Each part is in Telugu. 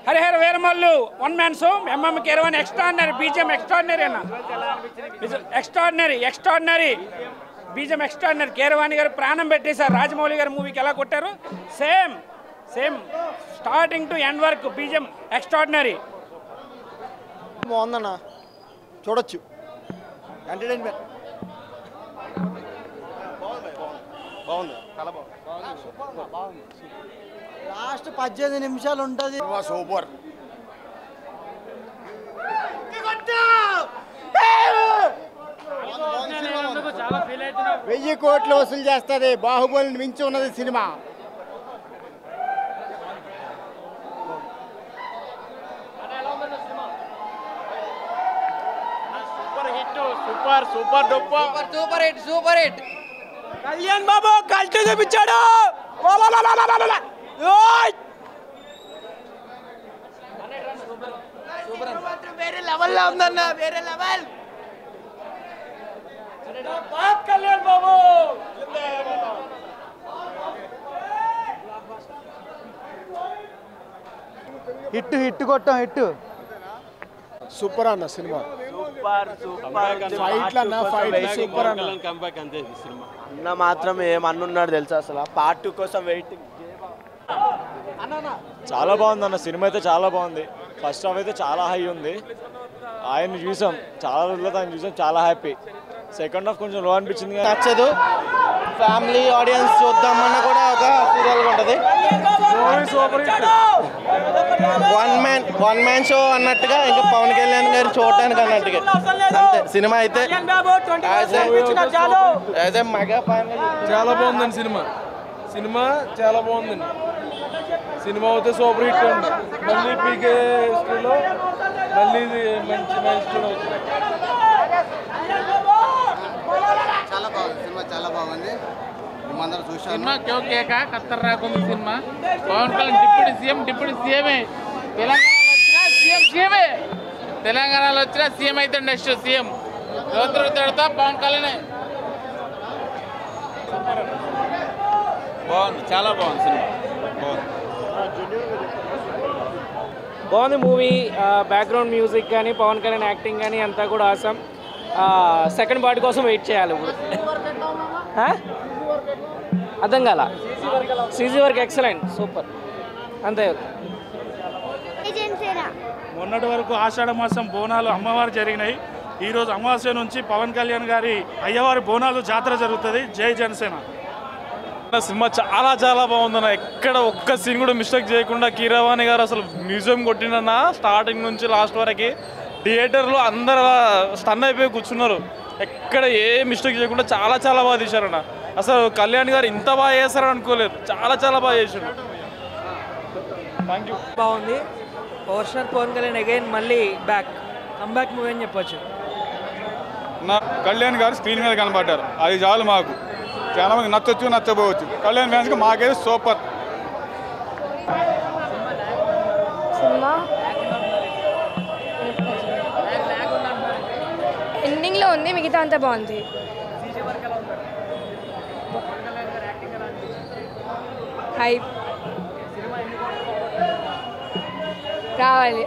Harihara Veeramallu one man show, MM Keeravani extraordinary BGM, extraordinary అన్న, ఎక్స్ట్రాడినరీ బీజిఎం ఎక్స్ట్రాడినరీ. కీరవాణి గారు ప్రాణం పెట్టేశారు. రాజమౌళి గారు మూవీకి ఎలా కొట్టారు సేమ్ స్టార్టింగ్ టు ఎండ్ వరకు బీజిఎం ఎక్స్ట్రాడినరీ. బాగుందన్న, చూడొచ్చు, ఎంటర్టైన్మెంట్ బాగుంది, చాలా బాగుంది. లాస్ట్ 18 నిమిషాలు ఉంటుంది. సూపర్. 1000 కోట్లు వసూలు చేస్తుంది. బాహుబలిని మించి ఉన్నది సినిమా. Super hit. కళ్యాణ్ బాబు కల్టీ చూపించాడు. వేరే లెవెల్ లో ఉందన్న, వేరే లెవెల్. కళ్యాణ్ బాబు హిట్ కొట్టాం, హిట్. సూపర్ అన్న సినిమా. అన్న మాత్రం ఏమన్నున్నాడు తెలుసా అసలు. పార్ట్ 2 కోసం వెయిటింగ్. చాలా బాగుంది అన్న సినిమా అయితే, చాలా బాగుంది. ఫస్ట్ హాఫ్ అయితే చాలా హై ఉంది. ఆయన చూసాం, చాలా రోజుల్లో ఆయన చూసాం, చాలా హ్యాపీ. సెకండ్ హాఫ్ కొంచెం లో అనిపించింది, నచ్చదు. ఫ్యామిలీ ఆడియన్స్ చూద్దామన్న కూడా ఒక సీరియల్ ఉంటుంది. వన్ మ్యాన్ షో అన్నట్టుగా, ఇంకా పవన్ కళ్యాణ్ గారు చూడటానికి అన్నట్టుగా అంతే. సినిమా అయితే మెగా ఫ్యాన్. చాలా బాగుందండి సినిమా చాలా బాగుందండి. సినిమా అయితే సూపర్ హిట్ ఉంది. మళ్ళీ పీకే హిస్టరీలో మళ్ళీ ఇది మంచి మైల్స్టోన్ అవుతుంది. చాలా బాగుంది సినిమా, చాలా బాగుంది. మేమందరం చూసాం. సినిమా కేక కత్తర్ రాకుంది సినిమా. పవన్ కళ్యాణ్ డిప్యూటీ సీఎమే. తెలంగాణలో వచ్చినా సీఎమే. తెలంగాణలో వచ్చినా సీఎం అయితే నెక్స్ట్ సీఎం రేవంత్ పవన్ కళ్యాణ్. బాగుంది, చాలా బాగుంది సినిమా. బాగుంది మూవీ. బ్యాక్గ్రౌండ్ మ్యూజిక్ కానీ, పవన్ కళ్యాణ్ యాక్టింగ్ కానీ అంతా కూడా ఆసం. సెకండ్ పార్ట్ కోసం వెయిట్ చేయాలి ఇప్పుడు. అర్థం కాల. సీజీ వర్క్ ఎక్సలెంట్, సూపర్, అంతే. మొన్నటి వరకు ఆషాఢ మాసం బోనాలు అమ్మవారు జరిగినాయి. ఈరోజు అమావాస్య నుంచి పవన్ కళ్యాణ్ గారి అయ్యవారి బోనాలు జాతర జరుగుతుంది. జై జనసేన. సినిమా చాలా బాగుందన్న. ఎక్కడ ఒక్క సీన్ కూడా మిస్టేక్ చేయకుండా కీరవాణి గారు అసలు మ్యూజియం కొట్టిందన్న. స్టార్టింగ్ నుంచి లాస్ట్ వరకు థియేటర్లో అందరు స్టన్ అయిపోయి కూర్చున్నారు. ఎక్కడ ఏ మిస్టేక్ చేయకుండా చాలా బాగా తీశారన్న. అసలు కళ్యాణ్ గారు ఇంత బాగా చేస్తారని అనుకోలేదు. చాలా బాగా చేశారు. Thank you. బాగుంది. Power star Pawan Kalyan again మళ్ళీ కంబ్యాక్ మూవీ అని చెప్పొచ్చు. కళ్యాణ్ గారు స్క్రీన్ మీద కనబడ్డారు, అది చాలు మాకు. చాలా మంది నచ్చొచ్చు, నచ్చపోవచ్చు. కళ్యాణ్ ఫ్యాన్స్కి మాకైతే సూపర్. సినిమా ఎండింగ్లో ఉంది, మిగతా అంతా బాగుంది. హైప్ రావాలి.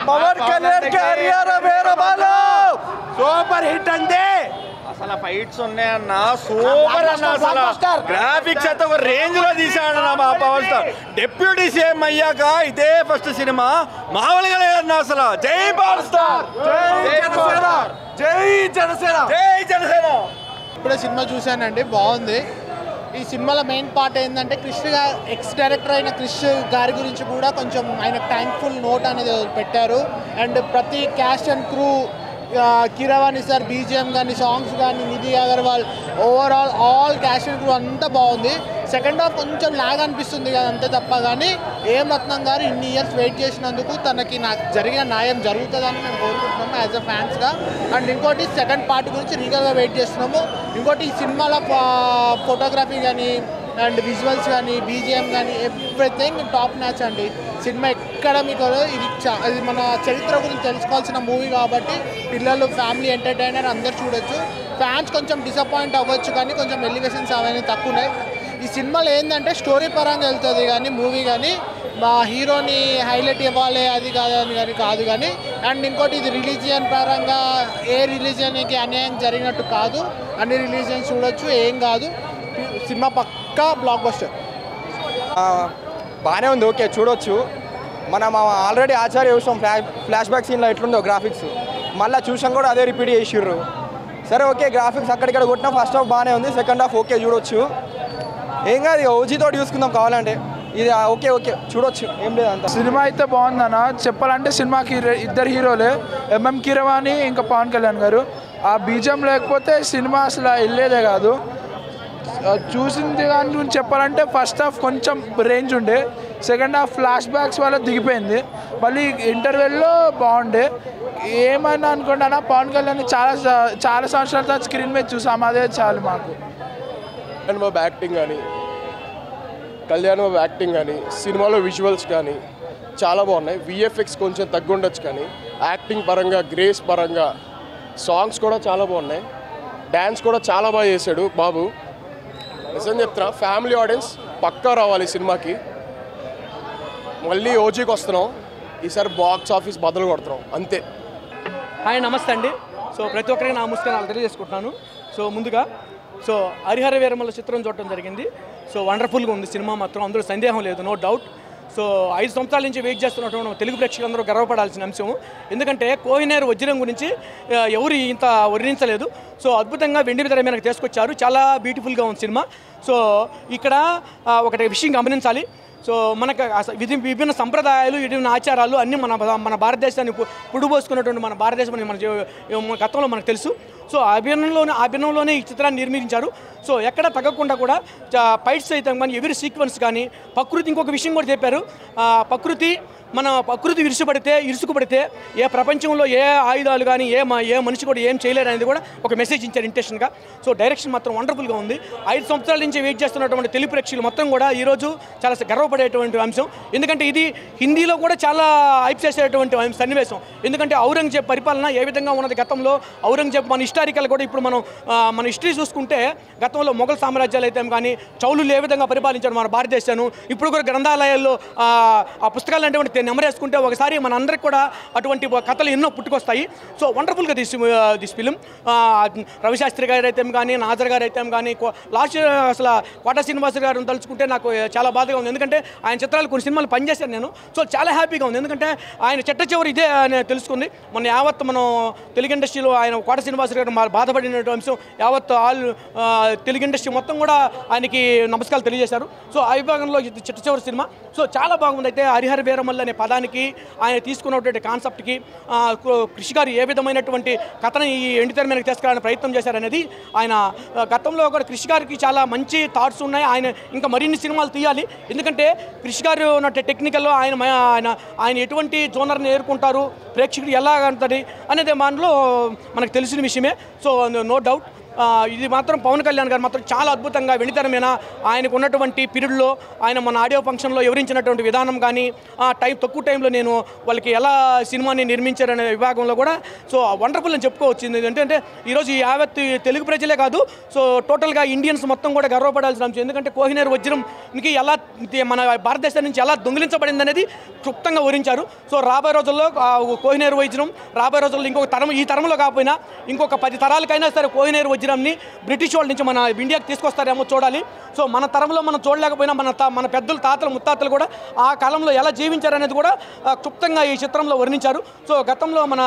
పవన్ కళ్యాణ్ సూపర్ హిట్ అంతే. అసలు ఫైట్స్ ఉన్నాయన్న, సూపర్ అన్న. అసలు గ్రాఫిక్స్ అయితే ఒక రేంజ్ లో తీసాడన్న మా పవన్ స్టార్. డిప్యూటీ సీఎం అయ్యాక ఇదే ఫస్ట్ సినిమా, మామూలుగా లేదన్న అసలు. జై పవర్ స్టార్, జై జనసేన. ఇప్పుడే సినిమా చూశానండి, బాగుంది. ఈ సినిమాలో మెయిన్ పార్ట్ ఏంటంటే కృష్ణ ఎక్స్ డైరెక్టర్ అయిన క్రిష్ గారి గురించి కూడా కొంచెం ఆయన థ్యాంక్ఫుల్ నోట్ అనేది పెట్టారు. అండ్ ప్రతి cast and crew, Keeravani sir BGM కానీ, సాంగ్స్ కానీ, Nidhi Agarwal, overall all cast and crew అంతా బాగుంది. సెకండ్ హాఫ్ కొంచెం లాగ్ అనిపిస్తుంది కదా, అంతే తప్ప. కానీ ఏం రత్నం గారు ఇన్ని ఇయర్స్ వెయిట్ చేసినందుకు తనకి జరిగిన న్యాయం జరుగుతుందని మేము కోరుకుంటున్నాము యాజ్ అ ఫ్యాన్స్గా. అండ్ ఇంకోటి సెకండ్ పార్ట్ గురించి రీగల్గా వెయిట్ చేస్తున్నాము. ఇంకోటి ఈ సినిమాలో ఫోటోగ్రఫీ కానీ, అండ్ విజువల్స్ కానీ, బీజిఎం కానీ, ఎవ్రీథింగ్ టాప్ మ్యాచ్ అండి. సినిమా ఎక్కడ మీకు ఇది మన చరిత్ర గురించి తెలుసుకోవాల్సిన మూవీ కాబట్టి పిల్లలు, ఫ్యామిలీ ఎంటర్టైనర్ అందరు చూడొచ్చు. ఫ్యాన్స్ కొంచెం డిసప్పాయింట్ అవ్వచ్చు, కానీ కొంచెం ఎలివేషన్స్ అవన్నీ తక్కువ ఉన్నాయి. ఈ సినిమాలో ఏంటంటే స్టోరీ పరంగా వెళ్తుంది కానీ మూవీ కానీ మా హీరోని హైలైట్ ఇవ్వాలి అది కాదు కానీ అండ్ ఇంకోటి ఇది రిలీజియన్ పరంగా ఏ రిలీజియన్కి అన్యాయం జరిగినట్టు కాదు, అన్ని రిలీజియన్స్ చూడొచ్చు, ఏం కాదు. సినిమా పక్కా బ్లాక్ బస్టర్. బాగానే ఉంది, ఓకే చూడొచ్చు. మనం ఆల్రెడీ ఆచార్య చూసాం ఫ్లాష్ బ్యాక్ సీన్లో ఎట్లుందో గ్రాఫిక్స్, మళ్ళీ చూసాం కూడా అదే రిపీట్ చేసిర్రు. సరే ఓకే, గ్రాఫిక్స్ అక్కడిక్కడ కొట్టినా ఫస్ట్ హాఫ్ బాగానే ఉంది, సెకండ్ హాఫ్ ఓకే చూడొచ్చు, ఏం కాదు. ఓజీతో చూసుకుందాం కావాలంటే, ఇది ఓకే చూడొచ్చు, ఏం లేదు అంత. సినిమా అయితే బాగుందన్న. చెప్పాలంటే సినిమాకి ఇద్దరు హీరోలే, ఎంఎం కీరవాణి ఇంకా పవన్ కళ్యాణ్ గారు. ఆ బీజం లేకపోతే సినిమా అసలు వెళ్ళేదే కాదు. చూసింది దాని గురించి చెప్పాలంటే ఫస్ట్ హాఫ్ కొంచెం రేంజ్ ఉండే, సెకండ్ హాఫ్ ఫ్లాష్ బ్యాక్స్ వల్ల దిగిపోయింది. మళ్ళీ ఇంటర్వెల్లో బాగుండే. ఏమైనా అనుకోండి అన్న, పవన్ కళ్యాణ్ చాలా సంవత్సరాల తర్వాత స్క్రీన్ మీద చూసాం, అదే చాలు మాకు. కళ్యాణ్ బాబు యాక్టింగ్ కానీ సినిమాలో విజువల్స్ కానీ చాలా బాగున్నాయి. విఎఫ్ఎక్స్ కొంచెం తగ్గుండొచ్చు కానీ యాక్టింగ్ పరంగా, గ్రేస్ పరంగా, సాంగ్స్ కూడా చాలా బాగున్నాయి. డ్యాన్స్ కూడా చాలా బాగా చేశాడు బాబు. నిజం చెప్తున్నా, ఫ్యామిలీ ఆడియన్స్ పక్కా రావాలి సినిమాకి. మళ్ళీ ఓజీకి వస్తున్నాం, ఈసారి బాక్స్ ఆఫీస్ బదులు కొడుతున్నాం అంతే. హాయ్, నమస్తే అండి. సో ప్రతి ఒక్కరికి నా నమస్కారాలు తెలియజేసుకుంటున్నాను. సో ముందుగా హరిహర వీరమల్ల చిత్రం చూడటం జరిగింది. సో వండర్ఫుల్గా ఉంది సినిమా మాత్రం, అందులో సందేహం లేదు, నో డౌట్. సో 5 సంవత్సరాల నుంచి వెయిట్ చేస్తున్నటువంటి తెలుగు ప్రేక్షకులందరూ గర్వపడాల్సిన అంశం. ఎందుకంటే కోహినూర్ వజ్రం గురించి ఎవరు ఇంత వర్ణించలేదు. సో అద్భుతంగా వెండి తెర మీదకి తీసుకొచ్చారు, చాలా బ్యూటిఫుల్గా ఉంది సినిమా. సో ఇక్కడ ఒకటి విషయం గమనించాలి. సో మనకు విభిన్న సంప్రదాయాలు, విభిన్న ఆచారాలు అన్నీ మన భారతదేశాన్ని పుడుబోసుకున్నటువంటి మన భారతదేశం మన గతంలో మనకు తెలుసు. సో అభినయంలోనే ఈ చిత్రాన్ని నిర్మించారు. సో ఎక్కడ తగ్గకుండా కూడా ఫైట్స్ అయితే కానీ, ఎవరి సీక్వెన్స్ కానీ, ప్రకృతి ఇంకొక విషయం కూడా చెప్పారు. ప్రకృతి ఇరుసుకుపడితే ఏ ప్రపంచంలో ఏ ఆయుధాలు కానీ ఏ మనిషి కూడా ఏం చేయలేరు అనేది కూడా ఒక మెసేజ్ ఇచ్చారు ఇంటెన్షన్గా. సో డైరెక్షన్ మాత్రం వండర్ఫుల్గా ఉంది. 5 సంవత్సరాల నుంచి వెయిట్ చేస్తున్నటువంటి తెలుగు ప్రేక్షకులు మొత్తం కూడా ఈరోజు చాలా గర్వపడేటువంటి అంశం. ఎందుకంటే ఇది హిందీలో కూడా చాలా హైప్ చేసేటువంటి సన్నివేశం. ఎందుకంటే ఔరంగజేబ్ పరిపాలన ఏ విధంగా ఉన్నది గతంలో, ఔరంగజేబ్ మన హిస్టారికల్ కూడా ఇప్పుడు మన హిస్టరీ చూసుకుంటే గతంలో మొఘల్ సామ్రాజ్యాలు అయితే కానీ చౌలులు ఏ విధంగా పరిపాలించారు మన భారతదేశాన్ని, ఇప్పుడు కూడా గ్రంథాలయాల్లో ఆ పుస్తకాలు అంటే నెమరేసుకుంటే ఒకసారి మన అందరికి కూడా అటువంటి కథలు ఎన్నో పుట్టుకొస్తాయి. సో వండర్ఫుల్గా దిస్ ఫిలిం. రవిశాస్త్రి గారు అయితే కానీ, నాజర్ గారు అయితే కానీ, లాస్ట్ అసలు కోట శ్రీనివాస్ గారిని తలుచుకుంటే నాకు చాలా బాధగా ఉంది. ఎందుకంటే ఆయన చిత్రాలు కొన్ని సినిమాలు పనిచేశాను నేను. సో చాలా హ్యాపీగా ఉంది. ఎందుకంటే ఆయన చివరి ఇదే తెలుసుకుంది. మన యావత్ మనం తెలుగు ఇండస్ట్రీలో ఆయన కోట శ్రీనివాస్ గారు బాధపడిన అంశం యావత్ తెలుగు ఇండస్ట్రీ మొత్తం కూడా ఆయనకి నమస్కారాలు తెలియజేశారు. సో ఆ విభాగంలో చివరి సినిమా సో చాలా బాగుంది. అయితే హరిహర వీరమల్ల అనే పదానికి, ఆయన తీసుకున్నటువంటి కాన్సెప్ట్కి కృషి గారు ఏ విధమైనటువంటి కథను ఈ ఎండితెర మీదకి తీసుకురావాలని ప్రయత్నం చేశారనేది ఆయన గతంలో కూడా కృషి గారికి చాలా మంచి థాట్స్ ఉన్నాయి. ఆయన ఇంకా మరిన్ని సినిమాలు తీయాలి. ఎందుకంటే కృషి గారు ఉన్న టెక్నికల్లో ఆయన ఎటువంటి జోనర్ని ఏర్కొంటారు, ప్రేక్షకుడు ఎలా ఉంటుంది అనేది మనలో మనకు తెలిసిన విషయమే. సో నో డౌట్ ఇది మాత్రం పవన్ కళ్యాణ్ గారు మాత్రం చాలా అద్భుతంగా వెండితెర మీద ఆయనకు ఉన్నటువంటి పీరియడ్లో ఆయన మన ఆడియో ఫంక్షన్లో వివరించినటువంటి విధానం కానీ, తక్కువ టైంలో నేను వాళ్ళకి ఎలా సినిమాని నిర్మించారనే విభాగంలో కూడా సో వండర్ఫుల్ అని చెప్పుకోవచ్చు. ఏంటంటే ఈరోజు ఈ యావత్ తెలుగు ప్రజలే కాదు, సో టోటల్గా ఇండియన్స్ మొత్తం కూడా గర్వపడాల్సిన అంశం. ఎందుకంటే కోహినూర్ వజ్రంకి ఎలా మన భారతదేశం నుంచి ఎలా దొంగిలించబడింది అనేది క్లుప్తంగా వివరించారు. సో రాబోయే రోజుల్లో కోహినూర్ వజ్రం రాబోయే రోజుల్లో ఇంకొక తరం, ఈ తరంలో కాకపోయినా ఇంకొక 10 తరాలకైనా సరే కోహినూర్ వజ్రంని బ్రిటిష్ వాళ్ళ నుంచి మన ఇండియాకి తీసుకొస్తారేమో చూడాలి. సో మన తరంలో మనం చూడలేకపోయినా మన పెద్దలు, తాతలు, ముత్తాతలు కూడా ఆ కాలంలో ఎలా జీవించారనేది కూడా క్లుప్తంగా ఈ చిత్రంలో వర్ణించారు. సో గతంలో మన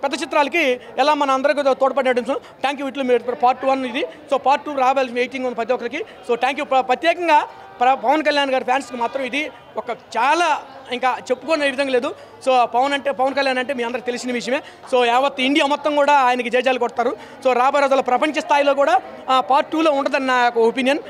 పెద్ద చిత్రాలకి ఎలా మన అందరికీ తోడ్పడినట్టు. Thank you. ఇట్లు మీరు పార్ట్ 1 ఇది. సో పార్ట్ 2 రావాల్సిన వెయిటింగ్ ఉంది ప్రతి ఒక్కరికి. So thank you. ప్రత్యేకంగా పవన్ కళ్యాణ్ గారి ఫ్యాన్స్కి మాత్రం ఇది ఒక చాలా ఇంకా చెప్పుకునే విధంగా లేదు. సో పవన్ కళ్యాణ్ అంటే మీ అందరికి తెలిసిన విషయమే. సో యావత్ ఇండియా మొత్తం కూడా ఆయనకి జయజాలు కొడతారు. సో రాబోయే రోజుల్లో ప్రపంచ స్థాయిలో కూడా పార్ట్ 2లో ఉంటుందని నా ఒపీనియన్.